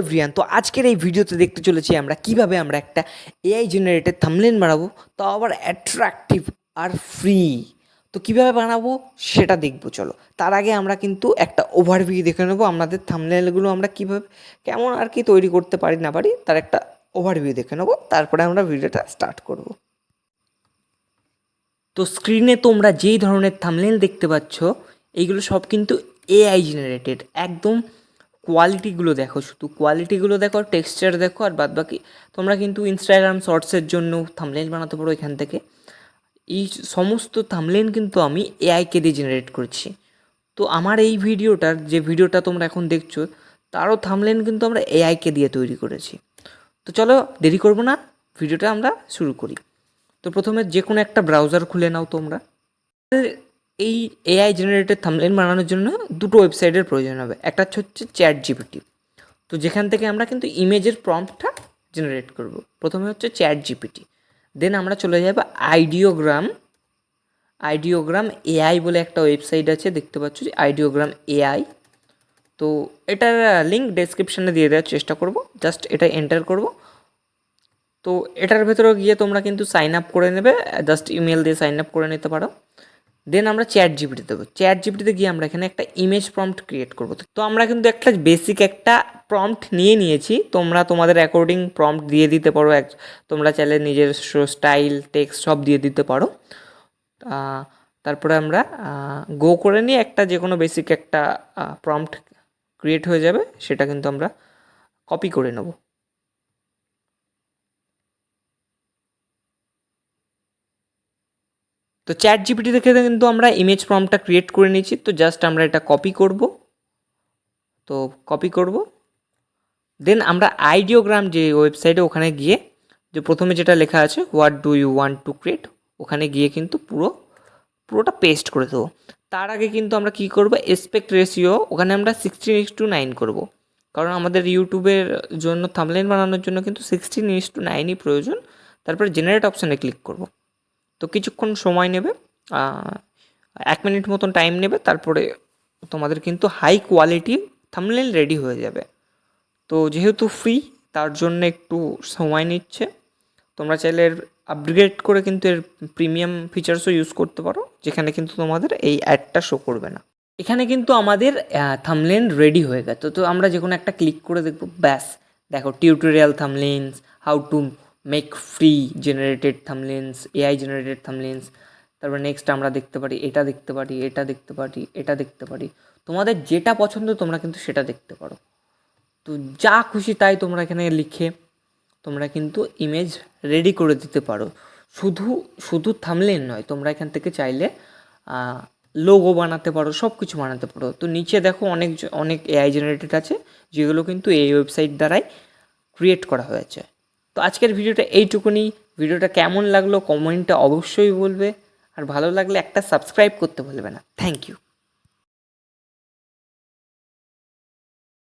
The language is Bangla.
এভরিওয়ান, তো আজকের এই ভিডিওতে দেখতে চলেছি আমরা কিভাবে আমরা একটা এআই জেনারেটেড থাম্বনেল বানাবো, তাও আবার অ্যাট্রাকটিভ আর ফ্রি। তো কিভাবে বানাবো সেটা দেখবো। চলো, তার আগে আমরা কিন্তু একটা ওভারভিউ দেখে নেবো আমাদের থাম্বনেলগুলো আমরা কিভাবে কেমন আর কি তৈরি করতে পারি না পারি, তার একটা ওভারভিউ দেখে নেবো, তারপরে আমরা ভিডিওটা স্টার্ট করব। তো স্ক্রিনে তোমরা যেই ধরনের থাম্বনেল দেখতে পাচ্ছ, এইগুলো সব কিন্তু এআই জেনারেটেড। একদম কোয়ালিটিগুলো দেখো, শুধু কোয়ালিটিগুলো দেখো, টেক্সচার দেখো, আর বাদ বাকি তোমরা কিন্তু ইনস্টাগ্রাম শর্টসের জন্য থাম্বনেল বানাতে পারো এখান থেকে। এই সমস্ত থাম্বনেল কিন্তু আমি এআইকে দিয়ে জেনারেট করছি। তো আমার এই ভিডিওটার যে ভিডিওটা তোমরা এখন দেখছো, তারও থাম্বনেল কিন্তু আমরা এআইকে দিয়ে তৈরি করেছি। তো চলো দেরি করবো না, ভিডিওটা আমরা শুরু করি। তো প্রথমে যে কোনো একটা ব্রাউজার খুলে নাও তোমরা। এই এআই জেনারেটেড থাম্বনেল বানানোর জন্য দুটো ওয়েবসাইটের প্রয়োজন হবে। একটা হচ্ছে চ্যাট জিপিটি, তো যেখান থেকে আমরা কিন্তু ইমেজের প্রম্পটটা জেনারেট করব। প্রথমে হচ্ছে চ্যাট জিপিটি, দেন আমরা চলে যাব আইডিওগ্রাম এআই বলে একটা ওয়েবসাইট আছে, দেখতে পাচ্ছ যে আইডিওগ্রাম এআই। তো এটার লিঙ্ক ডেসক্রিপশানে দিয়ে দেওয়ার চেষ্টা করব। জাস্ট এটা এন্টার করব। তো এটার ভেতরে গিয়ে তোমরা কিন্তু সাইন আপ করে নেবে, জাস্ট ইমেল দিয়ে সাইন আপ করে নিতে পারো। দেন আমরা চ্যাট জিপিটি দেবো। চ্যাট জিপিটিতে গিয়ে আমরা এখানে একটা ইমেজ প্রম্পট ক্রিয়েট করবো। তো আমরা কিন্তু একটা বেসিক একটা প্রম্পট নিয়েছি। তোমরা তোমাদের অ্যাকর্ডিং প্রম্পট দিয়ে দিতে পারো। তোমরা চাইলে নিজস্ব স্টাইল টেক্সট সব দিয়ে দিতে পারো। তারপরে আমরা গো করে নিয়ে একটা যে কোনো বেসিক একটা প্রম্পট ক্রিয়েট হয়ে যাবে, সেটা কিন্তু আমরা কপি করে নেব। তো চ্যাট জিপিটি থেকে কিন্তু আমরা ইমেজ প্রম্পটটা ক্রিয়েট করে নিয়েছি। তো জাস্ট আমরা এটা কপি করব। তো কপি করব, দেন আমরা আইডিওগ্রাম যে ওয়েবসাইটে ওখানে গিয়ে যে প্রথমে যেটা লেখা আছে what do you want to create, ওখানে গিয়ে কিন্তু পুরোটা পেস্ট করে দেবো। তার আগে কিন্তু আমরা কি করব, এসপেক্ট রেশিও ওখানে আমরা 16:9 করব, কারণ আমাদের ইউটিউবের জন্য থাম্বনেল বানানোর জন্য কিন্তু 16:9ই প্রয়োজন। তারপরে জেনারেট অপশানে ক্লিক করব। তো কিছুক্ষণ সময় নেবে, 1 মিনিট মতন টাইম নেবে। তারপরে তোমাদের কিন্তু হাই কোয়ালিটি থাম্বনেল রেডি হয়ে যাবে। তো যেহেতু ফ্রি, তার জন্য একটু সময় নিচ্ছে। তোমরা চাইলে এর আপগ্রেড করে কিন্তু এর প্রিমিয়াম ফিচার্সও ইউজ করতে পারো, যেখানে কিন্তু তোমাদের এই অ্যাডটা শো করবে না। এখানে কিন্তু আমাদের থাম্বনেল রেডি হয়ে গেছে। তো আমরা যে কোনো একটা ক্লিক করে দেখবো, ব্যাস দেখো tutorial thumbnails, how to make free generated thumbnails, AI generated thumbnails. তারপর নেক্সট আমরা দেখতে পারি, এটা দেখতে পারি, এটা দেখতে পারি, এটা দেখতে পারি। তোমাদের যেটা পছন্দ তোমরা কিন্তু সেটা দেখতে পারো। তো যা খুশি তাই তোমরা এখানে লিখে তোমরা কিন্তু ইমেজ রেডি করে দিতে পারো। শুধু থাম্বনেল নয়, তোমরা এখান থেকে চাইলে লোগো বানাতে পারো, সব কিছু বানাতে পারো। তো নিচে দেখো অনেক এআই জেনারেটেড আছে, যেগুলো কিন্তু এই ওয়েবসাইট দ্বারাই ক্রিয়েট করা হয়েছে। তো আজকের ভিডিওটা এইটুকুনি। ভিডিওটা কেমন লাগলো কমেন্টে অবশ্যই বলবে, আর ভালো লাগলে একটা সাবস্ক্রাইব করতে ভুলবে না। Thank you.